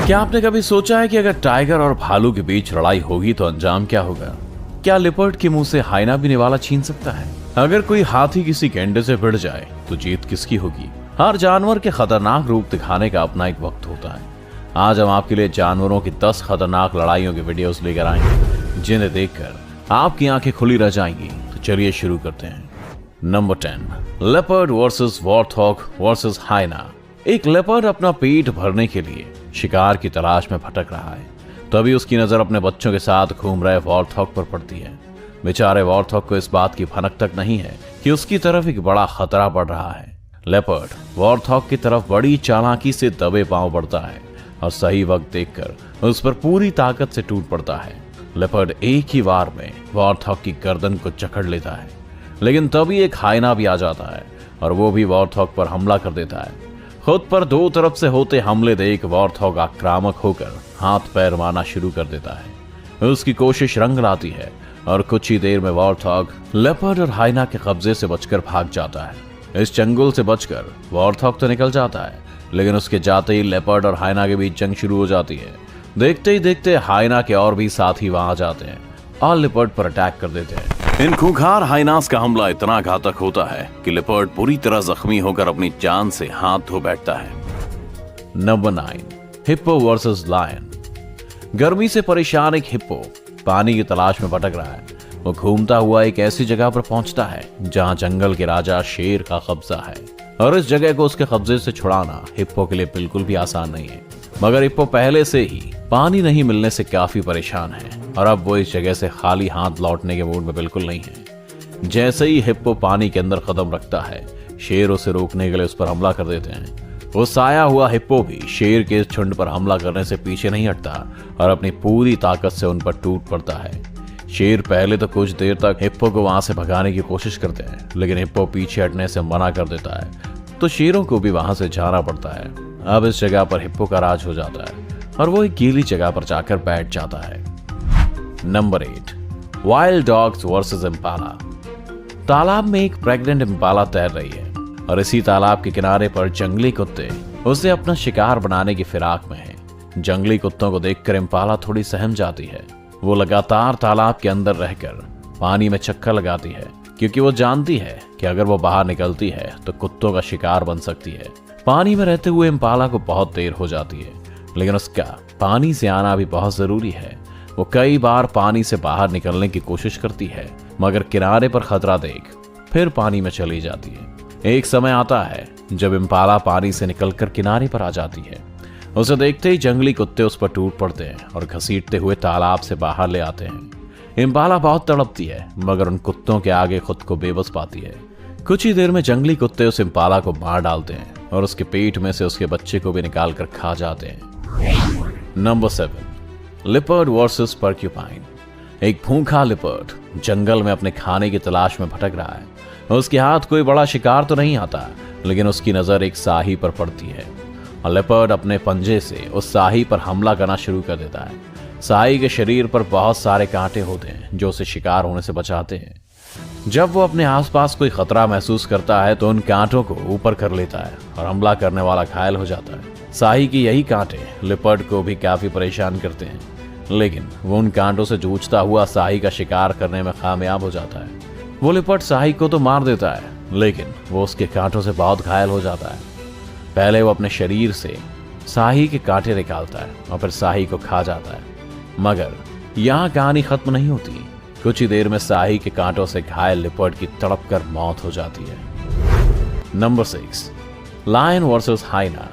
क्या आपने कभी सोचा है कि अगर टाइगर और भालू के बीच लड़ाई होगी तो अंजाम क्या होगा? क्या लिपर्ड के मुंह से हाइना भी निवाला छीन सकता है? अगर कोई हाथी किसी गेंडे से भिड़ जाए तो जीत किसकी होगी? हर जानवर के खतरनाक रूप दिखाने का अपना एक वक्त होता है। आज हम आपके लिए जानवरों की 10 खतरनाक लड़ाइयों की वीडियोस लेकर आएंगे, जिन्हें देखकर आपकी आंखें खुली रह जाएंगी। तो चलिए शुरू करते हैं। Number 10, leopard versus warthog versus hyena. एक लेपर्ड अपना पेट भरने के लिए शिकार की तलाश में भटक रहा है। तभी उसकी नजर अपने बच्चों के साथ घूम रहे वॉर्थॉग पर पड़ती है। बेचारे वॉर्थॉग को इस बात की भनक तक नहीं है कि उसकी तरफ एक बड़ा खतरा बढ़ रहा है। लेपर्ड वॉर्थॉग की तरफ बड़ी चालाकी से दबे पांव बढ़ता है और सही वक्त देखकर उस पर पूरी ताकत से टूट पड़ता है। लेपर्ड एक ही वार में वॉर्थॉग की गर्दन को जकड़ लेता है, लेकिन तभी एक हाइना भी आ जाता है और वो भी वॉर्थॉग पर हमला कर देता है। खुद पर दो तरफ से होते हमले देख वॉर्थॉग आक्रामक होकर हाथ पैर मारना शुरू कर देता है। उसकी कोशिश रंग लाती है और कुछ ही देर में वॉर्थॉग लेपर्ड और हाइना के कब्जे से बचकर भाग जाता है। इस चंगुल से बचकर वॉर्थॉग तो निकल जाता है, लेकिन उसके जाते ही लेपर्ड और हाइना के बीच जंग शुरू हो जाती है। देखते ही देखते हाइना के और भी साथी वहां आ जाते हैं और लेपर्ड पर अटैक कर देते हैं। इन खूंखार हाइनास का हमला इतना घातक होता है कि लेपर्ड पूरी तरह जख्मी होकर अपनी जान से हाथ धो बैठता है। Number 9, hippo versus lion. गर्मी से परेशान एक हिप्पो पानी की तलाश में भटक रहा है। वो घूमता हुआ एक ऐसी जगह पर पहुंचता है जहां जंगल के राजा शेर का कब्जा है, और इस जगह को उसके कब्जे से छुड़ाना हिप्पो के लिए बिल्कुल भी आसान नहीं है। मगर हिप्पो पहले से ही पानी नहीं मिलने से काफी परेशान है और अब वो इस जगह से खाली हाथ लौटने के मूड में बिल्कुल नहीं है। जैसे ही हिप्पो पानी के अंदर कदम रखता है, शेर उसे रोकने के लिए उस पर हमला कर देते हैं। वो साया हुआ हिप्पो भी शेर के इस झुंड पर हमला करने से पीछे नहीं हटता और अपनी पूरी ताकत से उन पर टूट पड़ता है। शेर पहले तो कुछ देर तक हिप्पो को वहां से भगाने की कोशिश करते हैं, लेकिन हिप्पो पीछे हटने से मना कर देता है, तो शेरों को भी वहां से जाना पड़ता है। अब इस जगह पर हिप्पो का राज हो जाता है और वो एक गीली जगह पर जाकर बैठ जाता है। Number 8, wild dogs versus Impala. तालाब में एक प्रेग्नेंट इम्पाला तैर रही है और इसी तालाब के किनारे पर जंगली कुत्ते उसे अपना शिकार बनाने की फिराक में हैं। जंगली कुत्तों को देखकर इम्पाला थोड़ी सहम जाती है। वो लगातार तालाब के अंदर रहकर पानी में चक्कर लगाती है, क्योंकि वो जानती है कि अगर वो बाहर निकलती है तो कुत्तों का शिकार बन सकती है। पानी में रहते हुए इम्पाला को बहुत देर हो जाती है, लेकिन उसका पानी से आना भी बहुत जरूरी है। वो कई बार पानी से बाहर निकलने की कोशिश करती है, मगर किनारे पर खतरा देख फिर पानी में चली जाती है। एक समय आता है जब इम्पाला पानी से निकलकर किनारे पर आ जाती है। उसे देखते ही जंगली कुत्ते उस पर टूट पड़ते हैं और घसीटते हुए तालाब से बाहर ले आते हैं। इम्पाला बहुत तड़पती है, मगर उन कुत्तों के आगे खुद को बेबस पाती है। कुछ ही देर में जंगली कुत्ते उस इम्पाला को मार डालते हैं और उसके पेट में से उसके बच्चे को भी निकाल कर खा जाते हैं। Number 7, leopard versus porcupine. एक भूखा लिपर्ड जंगल में अपने खाने की तलाश में भटक रहा है। उसके हाथ कोई बड़ा शिकार तो नहीं आता, लेकिन उसकी नजर एक साही पर पड़ती है और लिपर्ड अपने पंजे से उस साही पर हमला करना शुरू कर देता है। साही के शरीर पर बहुत सारे कांटे होते हैं जो उसे शिकार होने से बचाते हैं। जब वो अपने आसपास कोई खतरा महसूस करता है तो उन कांटों को ऊपर कर लेता है और हमला करने वाला घायल हो जाता है। साही की यही कांटे लिपर्ड को भी काफी परेशान करते हैं, लेकिन वो उन कांटों से जूझता हुआ साही का शिकार करने में कामयाब हो जाता है। वो लिपर्ड साही को तो मार देता है, लेकिन वो उसके कांटों से बहुत घायल हो जाता है। पहले वो अपने शरीर से साही के कांटे निकालता है और फिर साही को खा जाता है, मगर यहाँ कहानी खत्म नहीं होती। कुछ ही देर में साही के कांटों से घायल लिपर्ड की तड़प कर मौत हो जाती है। Number 6, lion versus hyena.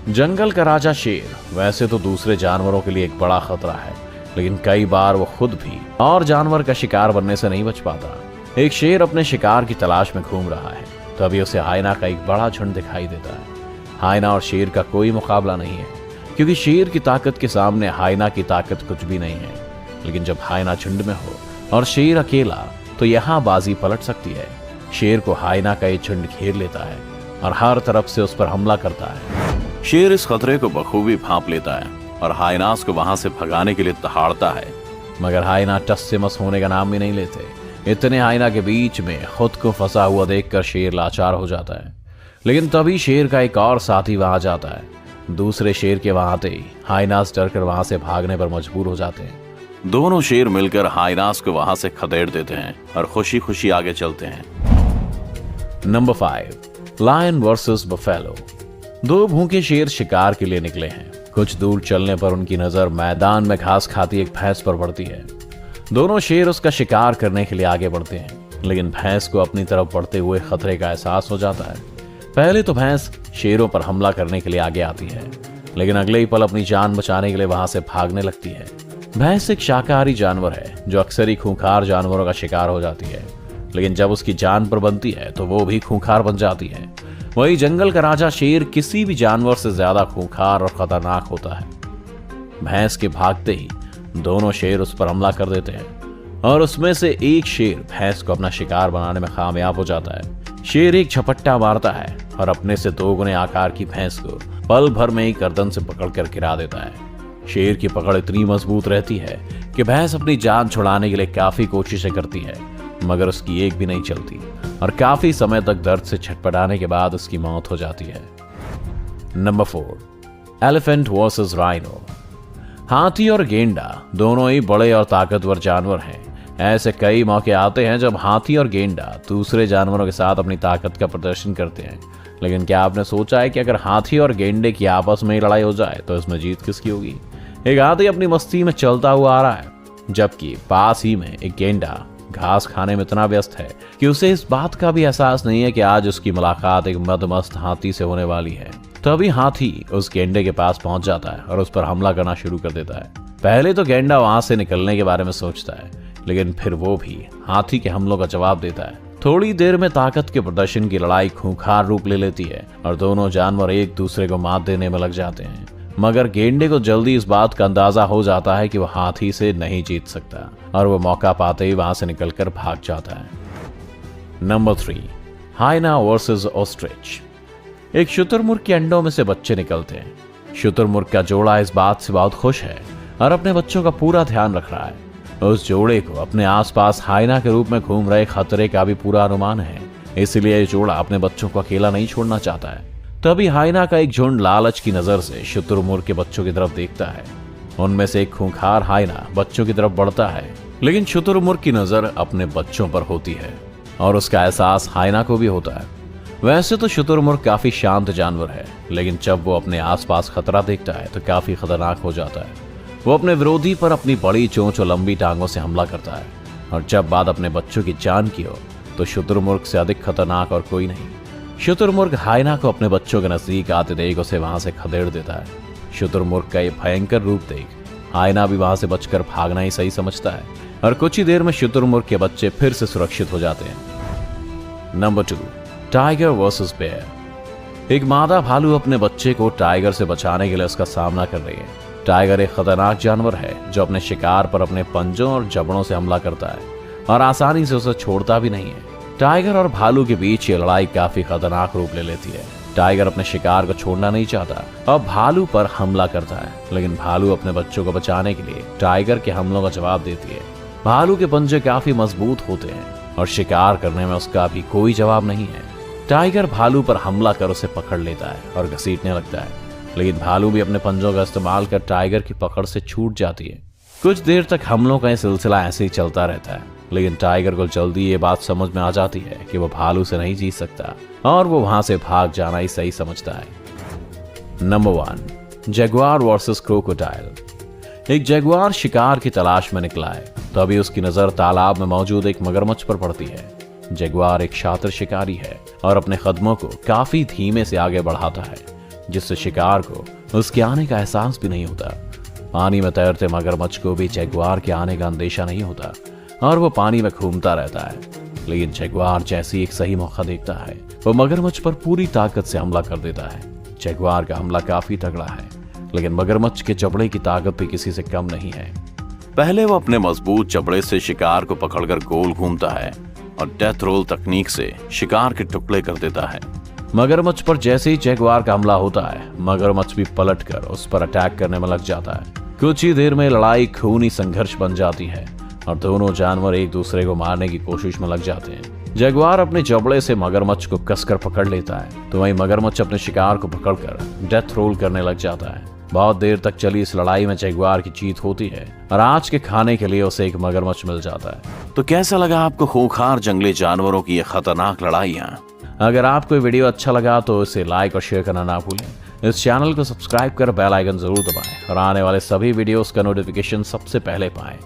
जंगल का राजा शेर वैसे तो दूसरे जानवरों के लिए एक बड़ा खतरा है, लेकिन कई बार वो खुद भी और जानवर का शिकार बनने से नहीं बच पाता। एक शेर अपने शिकार की तलाश में घूम रहा है, तभी उसे हाइना का एक बड़ा झुंड दिखाई देता है। हाइना और शेर का कोई मुकाबला नहीं है, क्योंकि शेर की ताकत के सामने हाइना की ताकत कुछ भी नहीं है। लेकिन जब हाइना झुंड में हो और शेर अकेला, तो यहाँ बाजी पलट सकती है। शेर को हाइना का ये झुंड घेर लेता है और हर तरफ से उस पर हमला करता है। शेर इस खतरे को बखूबी भांप लेता है और हाइनास को वहां से भगाने के लिए दहाड़ता है, मगर हाइना टस से मस होने का नाम भी नहीं लेते। इतने हाइना के बीच में खुद को फंसा हुआ देखकर शेर लाचार हो जाता है। लेकिन तभी शेर का एक और साथी वहां जाता है दूसरे शेर के वहां आते ही हाइनास डरकर वहां से भागने पर मजबूर हो जाते हैं। दोनों शेर मिलकर हाइनास को वहां से खदेड़ देते हैं और खुशी खुशी आगे चलते हैं। Number 5, lion versus buffalo. दो भूखे शेर शिकार के लिए निकले हैं। कुछ दूर चलने पर उनकी नजर मैदान में घास खाती एक भैंस पर पड़ती है। दोनों शेर उसका शिकार करने के लिए आगे बढ़ते हैं, लेकिन भैंस को अपनी तरफ बढ़ते हुए खतरे का एहसास हो जाता है। पहले तो भैंस शेरों पर हमला करने के लिए आगे आती है, लेकिन अगले ही पल अपनी जान बचाने के लिए वहां से भागने लगती है। भैंस एक शाकाहारी जानवर है जो अक्सर ही खूंखार जानवरों का शिकार हो जाती है, लेकिन जब उसकी जान पर बनती है तो वो भी खूंखार बन जाती है। वही जंगल का राजा शेर किसी भी जानवर से ज्यादा खूंखार और खतरनाक होता है। भैंस के भागते ही दोनों शेर उस पर हमला कर देते हैं और उसमें से एक शेर भैंस को अपना शिकार बनाने में कामयाब हो जाता है। शेर एक झपट्टा मारता है और अपने से दोगुने आकार की भैंस को पल भर में ही गर्दन से पकड़कर गिरा देता है। शेर की पकड़ इतनी मजबूत रहती है कि भैंस अपनी जान छुड़ाने के लिए काफी कोशिशें करती है, मगर उसकी एक भी नहीं चलती और काफी समय तक दर्द से छटपटाने के बाद उसकी मौत हो जाती है। Number 4, elephant versus rhino. हाथी और गेंडा दोनों ही बड़े और ताकतवर जानवर हैं। ऐसे कई मौके आते हैं जब हाथी और गेंडा दूसरे जानवरों के साथ अपनी ताकत का प्रदर्शन करते हैं, लेकिन क्या आपने सोचा है कि अगर हाथी और गेंडे की आपस में ही लड़ाई हो जाए तो इसमें जीत किसकी होगी? एक हाथी अपनी मस्ती में चलता हुआ आ रहा है, जबकि पास ही में एक गेंडा घास खाने में इतना व्यस्त है कि उसे इस बात का भी एहसास नहीं है कि आज उसकी मुलाकात एक मदमस्त हाथी से होने वाली है। तभी हाथी उस गेंडे के पास पहुंच जाता है और उस पर हमला करना शुरू कर देता है। पहले तो गेंडा वहां से निकलने के बारे में सोचता है, लेकिन फिर वो भी हाथी के हमलों का जवाब देता है। थोड़ी देर में ताकत के प्रदर्शन की लड़ाई खूंखार रूप ले लेती है और दोनों जानवर एक दूसरे को मात देने में लग जाते हैं, मगर गेंडे को जल्दी इस बात का अंदाजा हो जाता है कि वो हाथी से नहीं जीत सकता और वो मौका पाते ही वहां से निकलकर भाग जाता है। Number 3, hyena versus ostrich. एक शुतुरमुर्ग के अंडों में से बच्चे निकलते हैं। शुतुरमुर्ग का जोड़ा इस बात से बहुत खुश है और अपने बच्चों का पूरा ध्यान रख रहा है। उस जोड़े को अपने आसपास हाइना के रूप में घूम रहे खतरे का भी पूरा अनुमान है, इसलिए ये जोड़ा अपने बच्चों को अकेला नहीं छोड़ना चाहता है। तभी हाइना का एक झुंड लालच की नजर से शुतुरमुर्ग के बच्चों की तरफ देखता है। उनमें से एक खूंखार हाइना बच्चों की तरफ बढ़ता है, लेकिन शुतुरमुर्ग की नजर अपने बच्चों पर होती है और उसका एहसास हाइना को भी होता है। वैसे तो शुतुरमुर्ग काफी शांत जानवर है, लेकिन जब वो अपने आसपास खतरा देखता है तो काफी खतरनाक हो जाता है। वो अपने विरोधी पर अपनी बड़ी चोंच और लंबी टांगों से हमला करता है, और जब बात अपने बच्चों की जान की हो तो शुतुरमुर्ग से अधिक खतरनाक और कोई नहीं। शुतुरमुर्ग हाइना को अपने बच्चों के नजदीक आते देख उसे वहां से खदेड़ देता है। शुतुरमुर्ग का ये भयंकर रूप देख हाइना भी वहां से बचकर भागना ही सही समझता है और कुछ ही देर में शुतुरमुर्ग के बच्चे फिर से सुरक्षित हो जाते हैं। Number 2, tiger versus bear. एक मादा भालू अपने बच्चे को टाइगर से बचाने के लिए उसका सामना कर रही है। टाइगर एक खतरनाक जानवर है जो अपने शिकार पर अपने पंजों और जबड़ों से हमला करता है और आसानी से उसे छोड़ता भी नहीं है। टाइगर और भालू के बीच ये लड़ाई काफी खतरनाक रूप ले लेती है। टाइगर अपने शिकार को छोड़ना नहीं चाहता और भालू पर हमला करता है, लेकिन भालू अपने बच्चों को बचाने के लिए टाइगर के हमलों का जवाब देती है। भालू के पंजे काफी मजबूत होते हैं और शिकार करने में उसका भी कोई जवाब नहीं है। टाइगर भालू पर हमला कर उसे पकड़ लेता है और घसीटने लगता है, लेकिन भालू भी अपने पंजों का इस्तेमाल कर टाइगर की पकड़ से छूट जाती है। कुछ देर तक हमलों का यह सिलसिला ऐसे ही चलता रहता है, लेकिन टाइगर को जल्दी ये बात समझ में आ जाती है कि वो भालू से नहीं जीत सकता और वो वहां से भाग जाना ही सही समझता है। Number 1, Jaguar versus crocodile. एक जगुआर शिकार की तलाश में निकला है, तभी उसकी नजर तालाब में मौजूद एक मगरमच्छ पर पड़ती है। जगुआर एक शातिर शिकारी है और अपने कदमों को काफी धीमे से आगे बढ़ाता है, जिससे शिकार को उसके आने का एहसास भी नहीं होता। पानी में तैरते मगरमच्छ को भी जगुआर के आने का अंदेशा नहीं होता और वो पानी में घूमता रहता है, लेकिन जगुआर जैसी एक सही मौका देखता है वो मगरमच्छ पर पूरी ताकत से हमला कर देता है। जगुआर का हमला काफी तगड़ा है, लेकिन मगरमच्छ के जबड़े की ताकत भी किसी से कम नहीं है। पहले वो अपने मजबूत जबड़े से शिकार को पकड़कर गोल घूमता है और डेथ रोल तकनीक से शिकार के टुकड़े कर देता है। मगरमच्छ पर जैसे ही जगुआर का हमला होता है, मगरमच्छ भी पलटकर उस पर अटैक करने में लग जाता है। कुछ ही देर में लड़ाई खूनी संघर्ष बन जाती है और दोनों जानवर एक दूसरे को मारने की कोशिश में लग जाते हैं। जगुआर अपने जबड़े से मगरमच्छ को कसकर पकड़ लेता है तो वहीं मगरमच्छ अपने शिकार को पकड़कर डेथ रोल करने लग जाता है। बहुत देर तक चली इस लड़ाई में जगुआर की जीत होती है और आज के खाने के लिए उसे एक मगरमच्छ मिल जाता है। तो कैसा लगा आपको खूंखार जंगली जानवरों की ये खतरनाक लड़ाइयां? अगर आपको ये वीडियो अच्छा लगा तो इसे लाइक और शेयर करना ना भूलें। इस चैनल को सब्सक्राइब कर बेल आइकन जरूर दबाएं और आने वाले सभी वीडियोस का नोटिफिकेशन सबसे पहले पाएं।